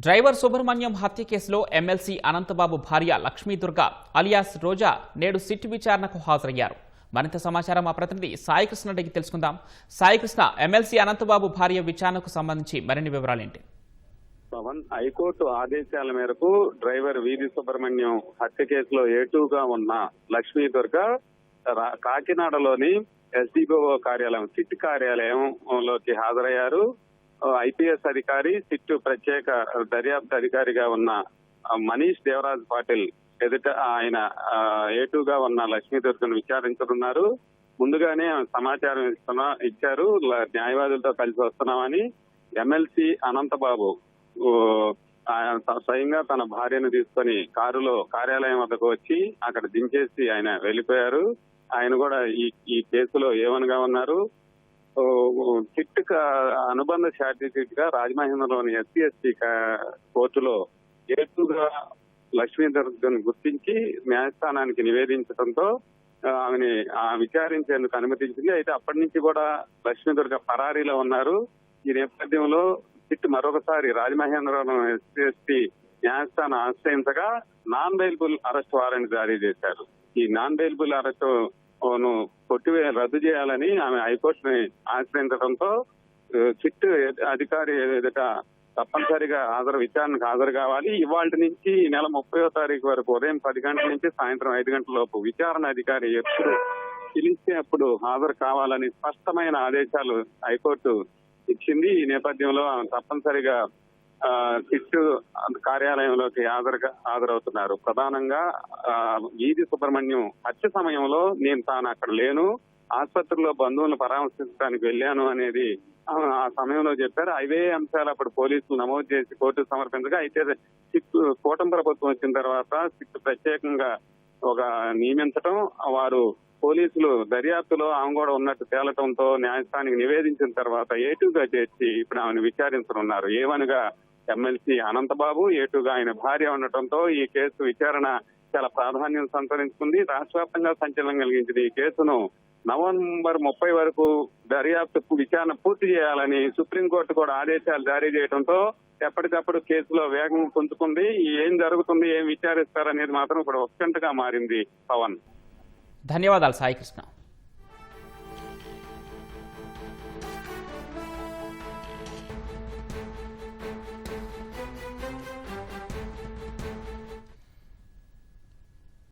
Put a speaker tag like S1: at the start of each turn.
S1: Driver Subrahmanyam హత్య కేసులో MLC Anantha Babu భార్య లక్ష్మీదుర్గ అలియాస్ రోజా నేడు సిట్ విచారణకు హాజరయ్యారు. మరింత సమాచారం మా ప్రతినిధి సాయికృష్ణ అడిగి తెలుసుకుందాం. సాయికృష్ణ, ఎమ్మెల్సీ అనంతబాబు భార్య విచారణకు సంబంధించి మరిన్ని వివరాలేంటి?
S2: పవన్, హైకోర్టు ఆదేశాల మేరకు డ్రైవర్ వీధి సుబ్రహ్మణ్యం హత్య కేసులో ఏటూగా ఉన్న లక్ష్మీదుర్గ కాకినాడలోని ఎస్డిఓ కార్యాలయం సిట్ కార్యాలయంలోకి హాజరయ్యారు. ఐపీఎస్ అధికారి, సిట్ ప్రత్యేక దర్యాప్తు అధికారిగా ఉన్న మనీష్ దేవరాజ్ పాటిల్ ఎదుట ఆయన ఏటూగా ఉన్న లక్ష్మీదుర్గను విచారించనున్నారు. ముందుగానే సమాచారం ఇచ్చారు. న్యాయవాదులతో కలిసి వస్తున్నామని. ఎమ్మెల్సీ అనంతబాబు స్వయంగా తన భార్యను తీసుకొని కారులో కార్యాలయం వద్దకు వచ్చి అక్కడ దించేసి ఆయన వెళ్లిపోయారు. ఆయన కూడా ఈ కేసులో ఏమనగా ఉన్నారు. సిట్ అనుబంధ ఛార్జిషీట్ గా రాజమహేంద్రలోని ఎస్సీ కోర్టులో ఏటుగా లక్ష్మీదుర్గను గుర్తించి న్యాయస్థానానికి నివేదించడంతో ఆమెని విచారించేందుకు అనుమతించింది. అయితే అప్పటి నుంచి కూడా లక్ష్మీదుర్గ పరారీలో ఉన్నారు. ఈ నేపథ్యంలో సిట్ మరొకసారి రాజమహేంద్రవరం ఎస్సీ న్యాయస్థానం ఆశ్రయించగా నాన్ బెయిలబుల్ అరెస్ట్ వారెంట్ జారీ చేశారు. ఈ నాన్ బెయిలబుల్ అరెస్ట్ రద్దు చేయాలని ఆమె హైకోర్టుని ఆశ్రయించడంతో సిట్ అధికారి ఎదుట తప్పనిసరిగా విచారణకు హాజరు కావాలి. ఇవాళ నుంచి ఈ నెల 30వ తారీఖు వరకు ఉదయం 10 గంటల నుంచి సాయంత్రం 5 గంటల లోపు విచారణ అధికారి ఎప్పుడు పిలిస్తే అప్పుడు హాజరు కావాలని స్పష్టమైన ఆదేశాలు హైకోర్టు ఇచ్చింది. ఈ నేపథ్యంలో తప్పనిసరిగా సిట్ కార్యాలయంలోకి హాజరవుతున్నారు. ప్రధానంగా వీధి సుబ్రహ్మణ్యం హత్య సమయంలో నేను తాను అక్కడ లేను, ఆసుపత్రిలో బంధువులను పరామర్శించడానికి వెళ్ళాను అనేది ఆ సమయంలో చెప్పారు. అవే అంశాలు అప్పుడు పోలీసులు నమోదు చేసి కోర్టుకు సమర్పించగా, అయితే సిట్ కూటమి ప్రభుత్వం వచ్చిన తర్వాత సిట్ ప్రత్యేకంగా నియమించడం, వారు పోలీసులు దర్యాప్తులో ఆమె కూడా ఉన్నట్టు తేలటంతో న్యాయస్థానానికి నివేదించిన తర్వాత ఏటూగా చేర్చి ఇప్పుడు ఆమెను విచారించనున్నారు. ఏమనగా ఎమ్మెల్సీ అనంతబాబు ఏటూగా ఆయన భార్య ఉండటంతో ఈ కేసు విచారణ చాలా ప్రాధాన్యం సంతరించుకుంది. రాష్ట్ర వ్యాప్తంగా సంచలనం కలిగించింది. ఈ కేసును నవంబర్ 30 వరకు దర్యాప్తు విచారణ పూర్తి చేయాలని సుప్రీంకోర్టు కూడా ఆదేశాలు జారీ చేయడంతో ఎప్పటికప్పుడు కేసులో వేగం పుంజుకుంది. ఏం జరుగుతుంది, ఏం విచారిస్తారనేది మాత్రం ఇప్పుడు ఉత్కంఠగా మారింది. పవన్,
S1: ధన్యవాదాలు సాయికృష్ణ.